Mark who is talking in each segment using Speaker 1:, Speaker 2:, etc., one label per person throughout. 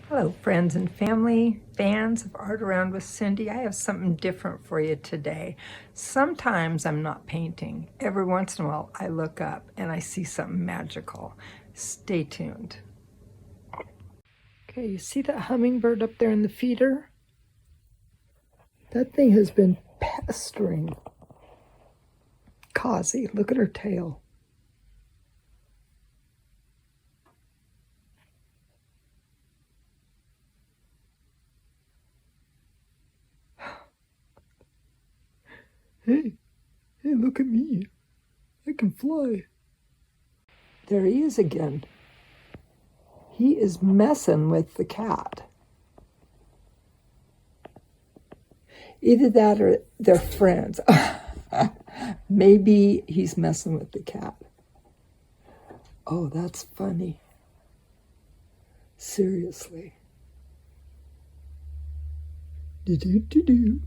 Speaker 1: Hello, friends and family, fans of Art Around with Cindy. I have something different for you today. Sometimes I'm not painting. Every once in a while, I look up and I see something magical. Stay tuned. Okay, you see that hummingbird up there in the feeder? That thing has been pestering Kozzi. Look at her tail. Hey, look at me. I can fly. There he is again. He is messing with the cat. Either that or they're friends. Maybe he's messing with the cat. Oh, that's funny. Seriously. Do-do-do-do.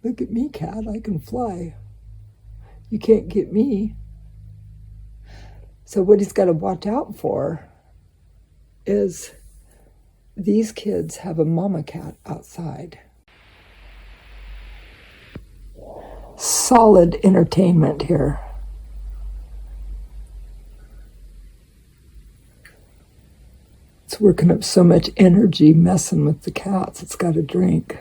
Speaker 1: Look at me, cat. I can fly. You can't get me. So what he's got to watch out for is these kids have a mama cat outside. Solid entertainment here. It's working up so much energy messing with the cats. It's got a drink.